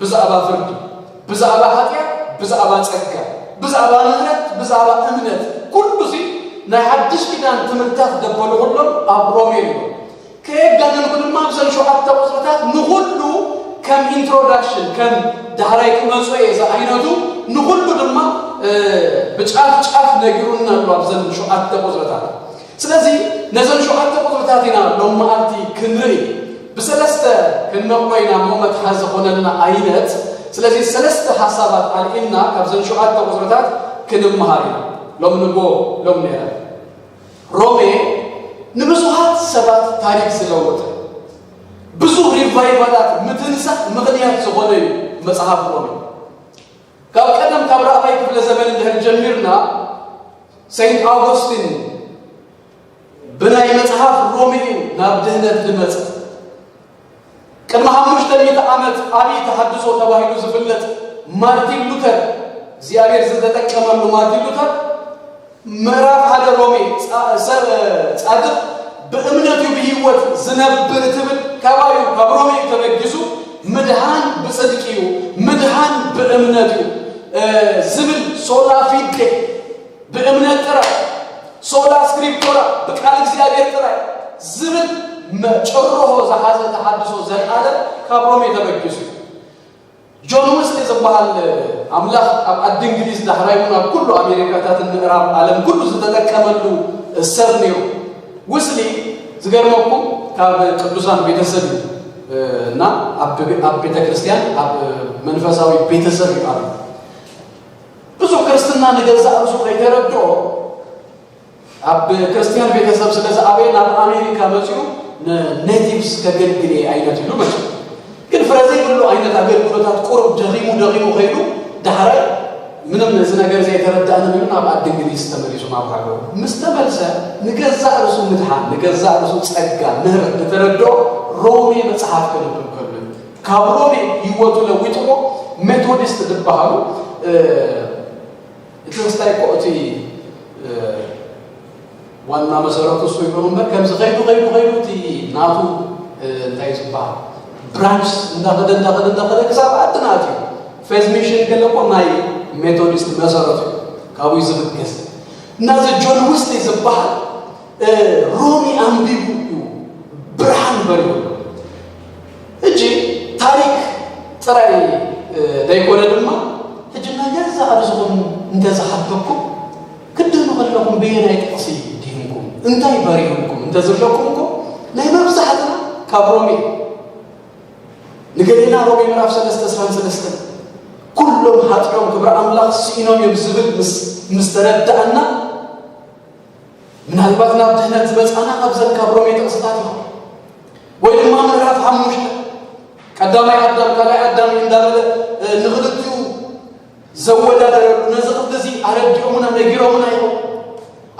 ብዛዕባ ፍርዲ ብዛዕባ ኃጢአት ብዛዕባ ጸጋ ብዛዕባ ምህረት ብዛዕባ እምነት ኩሉ ሲ ናይ ሓድሽ ኪዳን ትምህርታት ደበሉ ሁሉም ኣብ ሮሜ እዩ ከየጋነንኩ ድማ ብዘን ሸውዓተ ቁጽርታት ንኹሉ ከም ኢንትሮዳክሽን ከም ዳሕራይ ክመጽኦ እየ ዝዓይነቱ ንኹሉ ድማ ብጫፍ ጫፍ ነጊሩና ኣሎ ኣብዘን ሸውዓተ ቁጽርታት ስለዚ ነዘን ሸውዓተ ቁጽርታት ኢና ሎም መዓልቲ ክንርኢ ብሰለስተ ክንመቆይና ሞመት ሓዝ ኾነልና ዓይነት ስለዚ ሰለስተ ሓሳባት ኣልዒልና ካብዘን ሸውዓተ ቁጽርታት ክንመሃር ኢና ሎም ንጎ ሎም ነይረ ሮሜ ንብዙሓት ሰባት ታሪክ ዝለወጠ ብዙሕ ሪቫይቫላት ምትንሳእ ምኽንያት ዝኾነ እዩ መጽሓፍ ሮሜ ካብ ቀደም ካብ ራእባይ ክፍለ ዘመን እንድሕር ጀሚርና ሰይንት ኣውጉስቲን ብናይ መጽሓፍ ሮሜ እዩ ናብ ድህነት ዝመጽእ ቅድሚ 500 ዓመት ዓብዪ ተሓድሶ ተባሂሉ ዝፍለጥ ማርቲን ሉተር እግዚአብሔር ዝተጠቀመሉ ማርቲን ሉተር ምዕራፍ ሓደ ሮሜ ጻድቅ በእምነቱ ብህይወት ዝነብር ትብል ከባዩ ካብ ሮሜ ተበጊሱ ምድሃን ብጽድቂዩ ምድሃን በእምነቱ ዝብል ሶላ ፊዴ በእምነት ጥራይ ሶላ ስክሪፕቶራ በቃል እግዚአብሔር ጥራይ ዝብል ጨርሆ ዝሓዘ ተሓድሶ ዘልዓለ ካብ ሮሜ ተበጊሱ ጆን ዌስሊ ዝበሃል ኣምላኽ ኣብ ዓዲ እንግሊዝ ዳሕራይውን ኣብ ኩሉ ኣሜሪካታትን ምዕራብ ዓለም ኩሉ ዝተጠቀመሉ ሰብ ነይሩ ዌስሊ ዝገርመኩም ካብ ቅዱሳን ቤተሰብ እና ኣብ ቤተ ክርስቲያን ኣብ መንፈሳዊ ቤተሰብ ይባሉ ብዙ ክርስትና ንገዛእ ርሱ ከይተረድኦ ኣብ ክርስቲያን ቤተሰብ ስለዝዓበየ ናብ ኣሜሪካ መፅኡ ኔቲቭስ ከገልግል ዓይነት ኢሉ መፅኡ ግን ፍረዘይ ብሎ ዓይነት አገልግሎታት ቁርብ ደኺሙ ኸይዱ ዳሕራይ ምንም ነዚ ነገር ዘይተረዳእነ ሚሉ ናብ ዓዲ እንግሊዝ ተመሊሱ ናብ ሃገሩ ምስ ተመልሰ ንገዛእ ርሱ ምድሓን ንገዛእ ርሱ ጸጋ ምህረት ዝተረድኦ ሮሜ መጽሓፍ ከንብብ ከሎ ካብ ሮሜ ህይወቱ ለዊጥዎ ሜቶዲስት ዝበሃሉ እቲ ስታይ ቆእቲ ዋና መሰረቱ እሱ ይሆኑ እምበር ከምዚ ኸይዱ እቲ ናቱ እንታይ ዝበሃል ብራንች እንዳኸደ ክሳብ ዓድናት እዩ ፌዝ ሚሽን ገለቆ ናይ ሜቶዲስት መሰረቱ ካብኡ ዝብገዝ እናዚ ጆን ዌስሊ ዝበሃል ሮሜ አንቢቡ ብርሃን በሪሁ እጂ ታሪክ ጥራይ ዘይኮነ ድማ እጂ ነገዛ ርዝኹም እንተዝሓተኩም ክድህኑ ከለኩም ብየናይ ጥቕሲ ዲንኩም እንታይ በሪሁኩም እንተዘለኩምኮ ናይ መብዛሕትና ካብ ሮሜ ንገሌና ሮሜ ምዕራፍ 3:23 ኩሎም ሓጢኦም ክብሪ ኣምላኽ ስኢኖም እዮም ዝብል ምስ ተረዳእና ምናልባት ናብ ድህነት ዝበፅኣና ኣብዘን ካብ ሮሜ ጥቕስታት ይኹን ወይ ድማ ምዕራፍ 5 ቀዳማይ ኣዳም ካልኣይ ኣዳም እንዳበለ ንኽልቲኡ ዘወዳደረሉ ነዚ ክልዚ ኣረዲኦሙና ነጊሮሙና ይኹን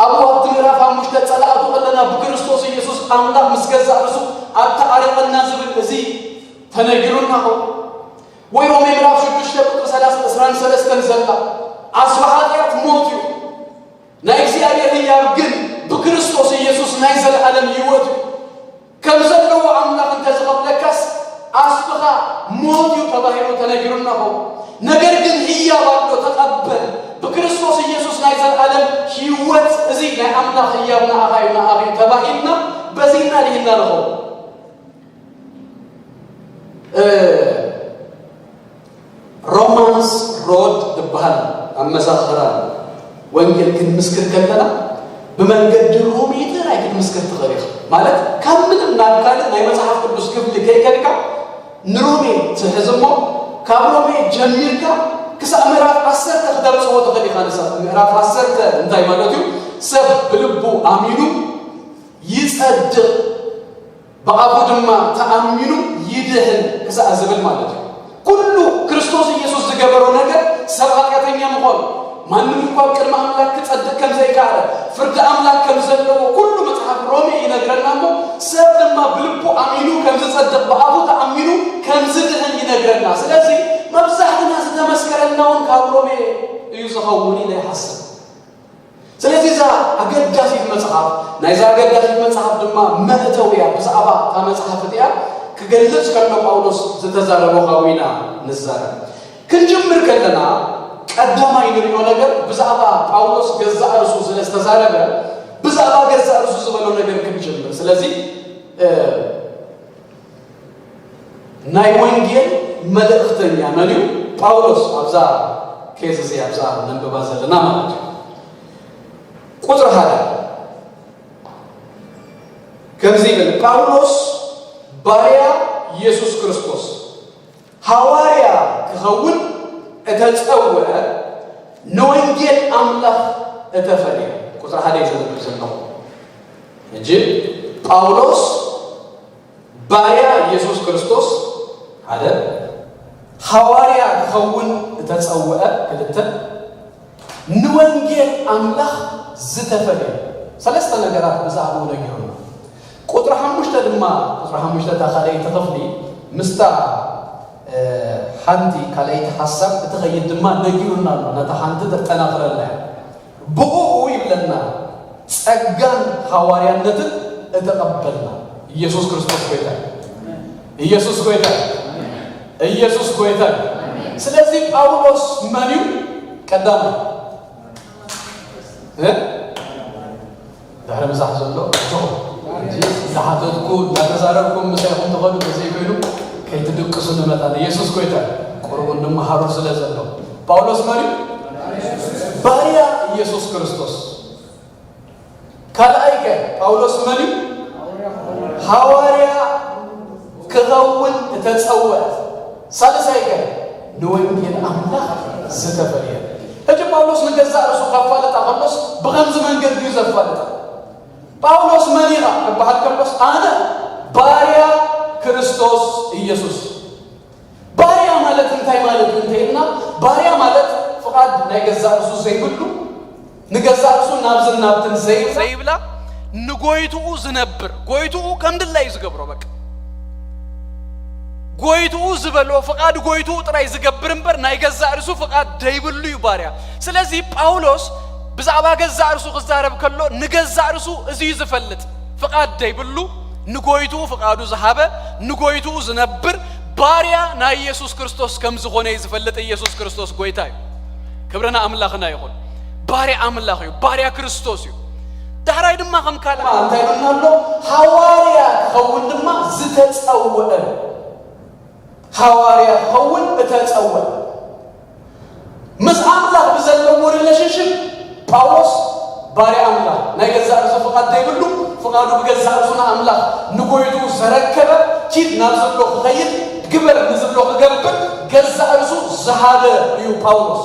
ኣብኡ ኣብቲ ምዕራፍ 5 ጸላእቱ ከለና ብክርስቶስ ኢየሱስ ኣምላኽ ምስ ገዛእ ርሱ ኣተዓረቐና ዝብል እዚ ተነጊሩና ሆ ወይ ሮሜ ምዕራፍ 6:23 ዘላ ኣስበ ኃጢአት ሞት እዩ ናይ እግዚአብሔር ህያው ግን ብክርስቶስ ኢየሱስ ናይ ዘለዓለም ህይወት እዩ ከም ዘለዎ ኣምላኽ እንተዝኸፍለካስ ኣስብኻ ሞት እዩ ተባሂሉ ተነጊሩና ሆ ነገር ግን ህያው ኣሎ ተቐበል ብክርስቶስ ኢየሱስ ናይ ዘለዓለም ህይወት እዚ ናይ ኣምላኽ ህያው ንኣኻዩ ተባሂልና በዚህና ድህና ንኸው ሮማንስ ሮድ ዝበሃል ኣመሳኽራ ወንጌል ክንምስክር ከለና ብመንገዲ ሮሜ ጥራይ ክትምስክር ትኽእል ኢኻ ማለት ካብ ምንም ናብ ካልእ ናይ መጽሓፍ ቅዱስ ክፍሊ ከይከድካ ንሮሜ ትሕዝሞ ካብ ሮሜ ጀሚርካ ክሳብ ምዕራፍ 10 ክተብፅዎ ትኽእል ኢኻ ንሳብ ምዕራፍ 10 እንታይ ማለት እዩ ሰብ ብልቡ ኣሚኑ ይጸድቕ በአቡ ድማ ተአሚኑ ይድህን ክሳብ ዝብል ማለት እዩ ኩሉ ክርስቶስ ኢየሱስ ዝገበረው ነገር ሰብ ኃጢአተኛ ምዃኑ ማንም እንኳን ቅድመ አምላክ ክጸድቅ ከም ዘይከኣለ ፍርዲ አምላክ ከም ዘለዎ ኩሉ መጽሐፍ ሮሜ ይነግረና እሞ ሰብ ድማ ብልቡ አሚኑ ከም ዝጸድቅ በአቡ ተአሚኑ ከም ዝድህን ይነግረና ስለዚ መብዛሕትና ዝተመስከረናውን ካብ ሮሜ እዩ ዝኸውን ኢለ ይሓስብ ስለዚ እዛ ኣገዳሲት መጽሓፍ ናይዛ ኣገዳሲት መጽሓፍ ድማ መእተውያ ብዛዕባ እታ መጽሓፍ እቲኣ ክገልጽ ከሎ ጳውሎስ ዝተዛረቦ ኻዊና ንዛረብ ክንጅምር ከለና ቀዳማይ ንሪኦ ነገር ብዛዕባ ጳውሎስ ገዛእ ርእሱ ስለዝተዛረበ ብዛዕባ ገዛእ ርእሱ ዝበሎ ነገር ክንጅምር ስለዚ ናይ ወንጌል መልእኽተኛ መን እዩ ጳውሎስ ኣብዛ ኬዝ እዚኣ ኣብዛ ነንብባ ዘለና ማለት እዩ ቁጥር 1 ከምዚ ይብል ጳውሎስ ባሪያ ኢየሱስ ክርስቶስ ሐዋርያ ክኸውን እተጸውዐ ንወንጌል አምላኽ እተፈልየ ቁጥር 1 ይዘንብ ዘለው እንጂ ጳውሎስ ባሪያ ኢየሱስ ክርስቶስ አለ ሐዋርያ ክኸውን እተጸውዐ ክልተ ንወንጌል አምላኽ ዝተፈልየ ሰለስተ ነገራት ብዛዕባ ነገሩ ቁጥር 5 ድማ ቁጥር 5 ታኻለይ ተኸፍሊ ምስታ ሓንቲ ካለይቲ ሓሳብ እትኸይድ ድማ ነጊሩና ኣሎ ነታ ሓንቲ ተጠናኽረና ብኡ ይብለና ጸጋን ሐዋርያነትን እተቀበልና ኢየሱስ ክርስቶስ ጌታ ኢየሱስ ጌታ ኢየሱስ ጌታ ስለዚህ ጳውሎስ ማንዩ ቀዳማ ዳህረ መሳሕ ዘሎ ዛሓተትኩ ዳተዛረብኩም ምሳይኹም ተኸዱ በዘይኮይኑ ከይትድቅሱ ንመጣን ኢየሱስ ጌታ ቁርቡን ንመሃሩ ስለ ዘሎ ጳውሎስ ማንዩ ባሪያ ኢየሱስ ክርስቶስ ካልኣይከ ጳውሎስ ማንዩ ሐዋርያ ክኸውን እተጸውዐ ሳልሳይከ ንወንጌል አምላኽ ዝተፈልየ ሕጂ ጳውሎስ ንገዛእ ርእሱ ካፋልጥ ከሎስ ብኸምዚ መንገዲ እዩ ዘፋልጥ ጳውሎስ መን ኢኻ ክበሃል ከሎስ ኣነ ባሪያ ክርስቶስ ኢየሱስ ባሪያ ማለት እንታይ ማለት እንተይልና ባሪያ ማለት ፍቃድ ናይ ገዛእ ርእሱ ዘይብሉ ንገዛእ ርእሱ ናብዝን ናብትን ዘይብላ ንጎይትኡ ዝነብር ጎይትኡ ከም ድላይ ዝገብሮ በቃ ጎይትኡ ዝበሎ ፍቃድ ጎይትኡ ጥራይ ዝገብር እምበር ናይ ገዛእ ርእሱ ፍቃድ ደይብሉ እዩ ባሪያ ስለዚ ጳውሎስ ብዛዕባ ገዛእ ርእሱ ክዛረብ ከሎ ንገዛእ ርእሱ እዙይ ዝፈልጥ ፍቃድ ደይብሉ ንጎይትኡ ፍቃዱ ዝሃበ ንጎይትኡ ዝነብር ባሪያ ናይ ኢየሱስ ክርስቶስ ከም ዝኾነ ዝፈልጥ ኢየሱስ ክርስቶስ ጎይታ እዩ ክብረና አምላኽና ይኹን ባሪያ አምላኽ እዩ ባሪያ ክርስቶስ እዩ ዳሕራይ ድማ ከም ካልእ እንታይ ብናሎ ሐዋርያ ክኸውን ድማ ዝተጸውዐ ሐዋርያ ክኸውን እተጸውዐ ምስ አምላኽ ብዘለዎ ሪሌሽንሽፕ ጳውሎስ ባሪያ አምላኽ ናይ ገዛእ ርእሱ ፍቃድ ደይብሉ ፍቃዱ ብገዛእ ርእሱና አምላኽ ንጎይቱ ዘረከበ ኪድ ናብ ዘሎ ክኸይድ ግበር ንዝብሎ ክገብር ገዛእ ርእሱ ዝሃበ እዩ ጳውሎስ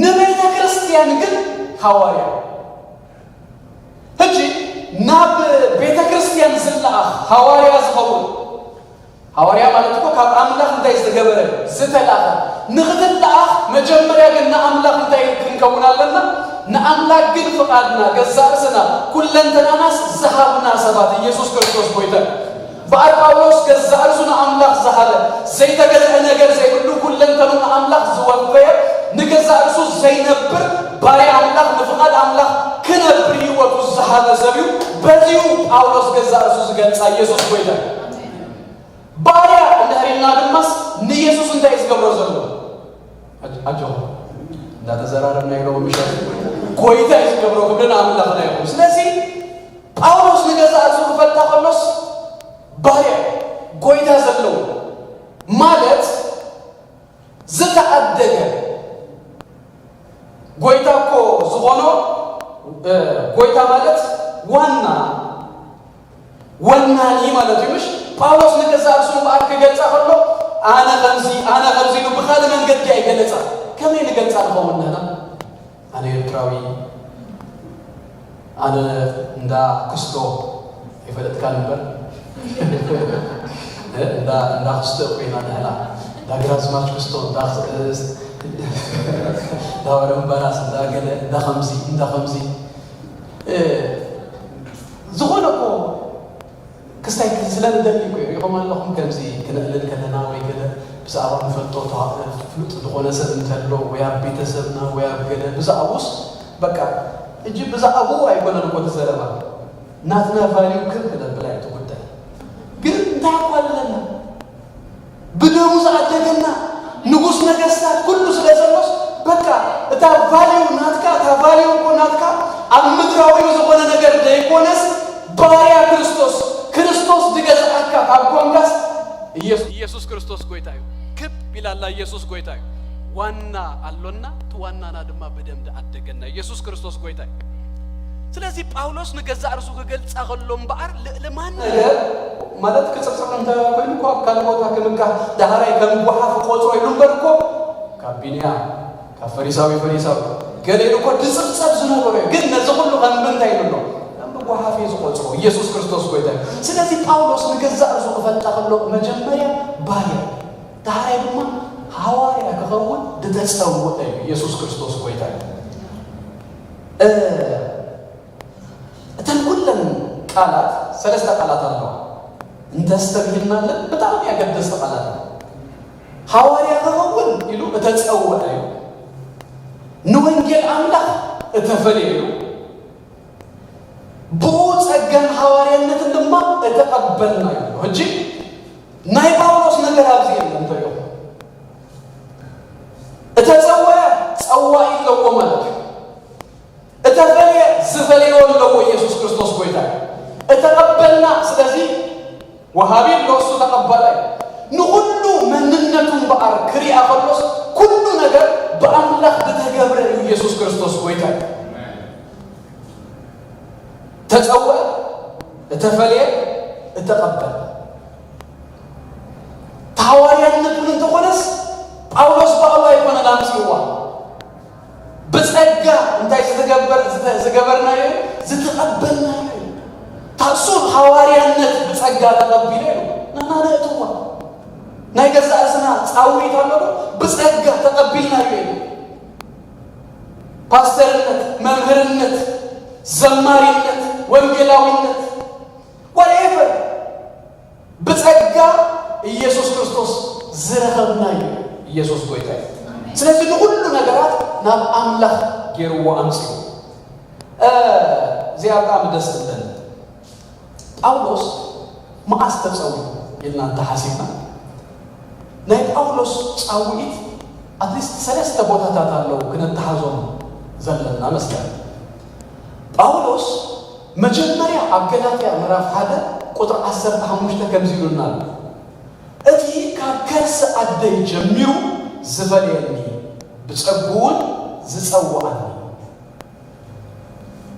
ንቤተ ክርስቲያን ግን ሐዋርያ ሕጂ ናብ ቤተ ክርስቲያን ዝለኣኽ ሐዋርያ ዝኸውን ሐዋርያ ማለት እኮ ካብ አምላኽ እንታይ ዝተገበረ ዝተላኸ ንኽትለኣኽ መጀመርያ ግን ንአምላኽ እንታይ ክንከውን ኣለና ንአምላኽ ግን ፍቃድና ገዛእ ርእስና ኩለንተናናስ ዝሃብና ሰባት ኢየሱስ ክርስቶስ ጌታ በዓል ጳውሎስ ገዛእ ርእሱ ንአምላኽ ዝሃበ ዘይተገዝአ ነገር ዘይብሉ ኩለንተኑ ንአምላኽ ዝወፈየ ንገዛእ ርእሱ ዘይነብር ባሪያ አምላኽ ንፍቃድ አምላኽ ክነብር ህይወቱ ዝሃበ ሰብ እዩ በዚሁ ጳውሎስ ገዛእ ርእሱ ዝገልጻ ኢየሱስ ጌታ ባሪያ እንደህሪና ድማስ ንኢየሱስ እንታይ ዝገብሮ ዘሎ አጆ እንዳተዘራረብና ይለው ምሽት ጎይታ ዝገብሮ ክብረና አምላኽና ይኹን ስለዚ ጳውሎስ ንገዛእ ርእሱ ክፈልጣ ከሎስ ባሪያ ጎይታ ዘለዎ ማለት ዝተዓደገ ጎይታ እኮ ዝኾኖ ጎይታ ማለት ዋና ወናኒ ማለት እዩ ምሽ ጳውሎስ ንገዛእ ርእሱ በዓል ክገልጻ ከሎ ኣነ ከምዚ ኢሉ ብኻልእ መንገዲ ኣይገለጻ ከመይ ንገልጻ ንኸውን ንሕና ኣነ ኤርትራዊ ኣነ እንዳ ክስቶ ይፈለጥካ ነበር እንዳ ክስቶ ኮይና ንሕና እንዳ ግራዝማች ክስቶ داورم براس دا خمسي زغونكو كستاي كسلان دليكو يقوم لكم كمزي كنقلل كلنا وي كده بزعوا نفلطو فلوط دغونه سب انتلو ويا بيتسبنا ويا كده بزعوس بقى اجي بزعو ايكون لكو تسلما ناتنا فاليو كده بلاي تقدر ግን ታቋለና بدو زعدنا نقص نجسات كل سلسلوس بكا تفاليو ناتكا المدراوي يزبون نجار دايكونس باريا كريستوس دجاج أكا أبغانغاس ኢየሱስ ክርስቶስ ጎይታዩ ክብ ይላል ኢየሱስ ጎይታዩ ዋና አሎና ተዋናና ድማ በደምደ አደገና ኢየሱስ ክርስቶስ ጎይታዩ ስለዚህ ጳውሎስ ንገዛ እርሱ ከገልጻ ኸሎም ባር ለማን ነገር ማለት ከጽፍጽፍንተ ኮይኑ ኮ ካልሞታ ከመካ ዳሃራይ ከምጓሐፍ ቆጽሮ ይሉምበርኮ ካቢኒያ ካፈሪሳዊ ገሌሉ ኮ ድጽጽፍ ዝነበረ ግን ነዚ ሁሉ ከምንታ ይሉ ነው ከምጓሐፍ ይዝቆጽሮ ኢየሱስ ክርስቶስ ጎይታዩ ስለዚህ ጳውሎስ ንገዛ እርሱ ከፈጣ ኸሎ መጀመሪያ ባሪያ ዳሃራይ ድማ ሐዋርያ ከኸውን ድተጸውተ ኢየሱስ ክርስቶስ ጎይታዩ ተንኩለን ቃላት ሰለስተ ቃላት አሉ እንደስተብይናለ በጣም ያገደሰ ቃላት ነው ሐዋርያ ከሆን ይሉ እተጸወደ ንወንጌል አምላክ እተፈለዩ ቦጸገን ሐዋርያነት እንደማ እተቀበልና እንጂ ናይ ጳውሎስ ነገር አብዚ የለም ተይው እተጸወደ ጸዋይ ለቆማለት እተፈለየ ዝፈለየው ነው ኢየሱስ ክርስቶስ ጎይታዩ እተቀበልና ስለዚህ ወሃቢ ለሱ ተቀበለ ንሁሉ መንነቱን በአር ክሪያ ጳውሎስ ሁሉ ነገር በአምላክ በተገብረ ኢየሱስ ክርስቶስ ጎይታዩ ተጸወ እተፈለየ እተቀበለ ታዋሪያነቱን ተቆነስ ጳውሎስ ባላ ይሆነ ላምሲዋ በጸጋ እንታይ ዝገበርና ዝተቀበልና ታሱን ሐዋርያነት በጸጋ ተቀበለ ናናነቱዋ ናይ ገዛ እስና ጻውይት አለው በጸጋ ተቀበልና ፓስተርነት መምህርነት ዘማሪነት ወንጌላዊነት whatever በጸጋ ኢየሱስ ክርስቶስ ዝረኸብና ኢየሱስ ጎይታዩ ስለዚህ ሁሉ ነገራት ናብ አምላክ ገርዎ አንስቶ ዚያጣም ደስተን ጳውሎስ ማስተጸው የናንተ ሐሲባ ናይ ጳውሎስ ጻውኢት አትሊስት ሰለስተ ቦታታት አለው ከነታሐዞም ዘለና መስከረ ጳውሎስ መጀመሪያ አገላጥያ ምዕራፍ 1 ቁጥር 15 ከምዚሉና እቲ ከከርስ አደይ ጀምሩ ዝፈልየኒ ብጸጉን ዝጸዋአኒ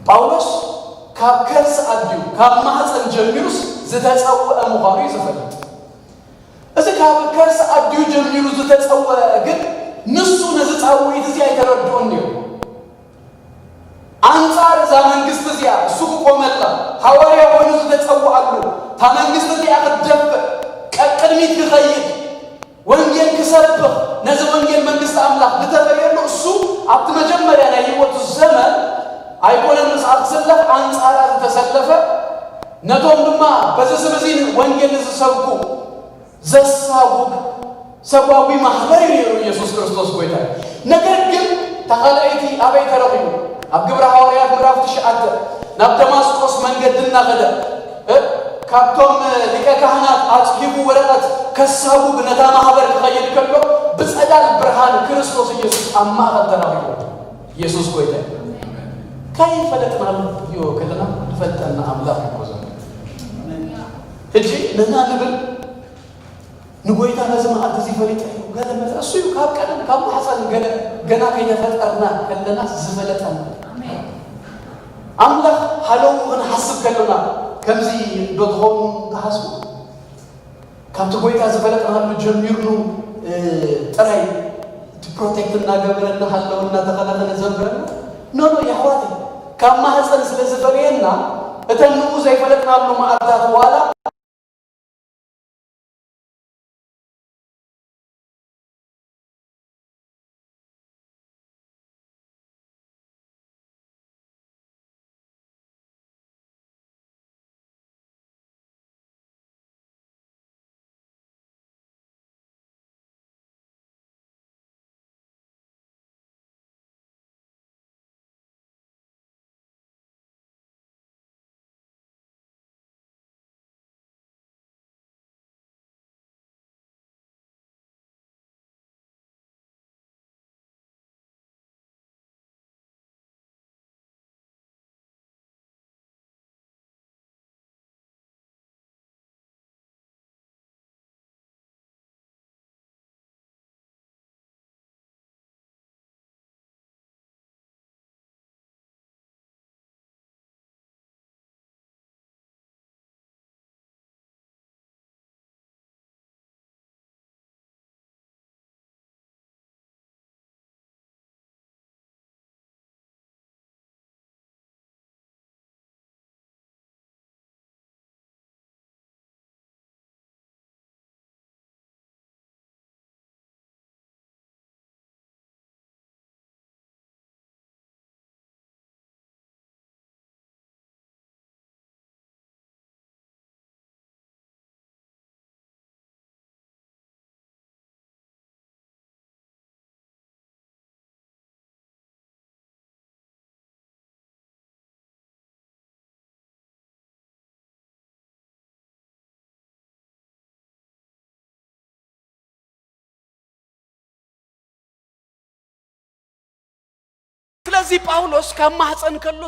ጳውሎስ ከከርስ አደዩ ከማህፀን ጀምሩስ ዝተጸወአ ምዃኑ ይፈልጥ እዚ ከከርስ አደዩ ጀምሩ ዝተጸወአ ግን ንሱ ነዝጻውይት እዚ አይተረድኡን ነው አንጻር ዛ መንግስት እዚያ እሱ ቆመላ ሐዋርያ ሆኖ ዝተጸዋአሉ ታ መንግስት እዚያ አደብ ቀቅድሚት ይኸይድ ወንጌል ክሰብክ ነዚ ወንጌል መንግስት አምላክ በተፈየሉ እሱ አት መጀመሪያ ላይ ህይወቱ ዘመን አይቆነን መስአት ሰለፍ አንጻራ ተሰለፈ ነቶም ድማ በዘሰበዚን ወንጌል ዝሰብኩ ዘሳቡ ሰባዊ ማህበር ይሩ ኢየሱስ ክርስቶስ ጎይታዩ ነገር ግን ተኸላይቲ አበይ ተረኺቡ አብ ግብረ ሐዋርያት ምዕራፍ 9 ናብ ደማስቆስ መንገድና ገደ ካብቶም ሊቀ ካህናት አጽሂቡ ወረቀት ከሳቡ በነታ ማህበር ከኸይድ ከሎ በጸዳል ብርሃን ክርስቶስ ኢየሱስ አማኸ ተራቢው ኢየሱስ ጎይታዩ ካይ ፈለጥናል ይወከለና ፈጠና አምላክ ይቆዘ እጂ ለና ንብል ንጎይታ ለዘማት እዚ ፈሊጥ ገለ እሱ ካብቀደም ካብ ሐሰን ገና ከይተፈጠርና ከለና ዝፈለጠና አምላክ ሐለውን ሐስብ ከለና ከምዚ ዶትሆም ተሐስቡ ካብቲ ጎይታ ዝፈለጥናሉ ጀሚሩ ጥራይ ፕሮቴክት እና ገበረና ሐለውና ተኸለኸለ ዘንበረና ኖ ያህዋት ካብ ማህፀን ስለዝፈለየና እተንኡ ዘይፈለጥናሉ ማዕታት ዋላ ስለዚህ ጳውሎስ ከማህፀን ከሎ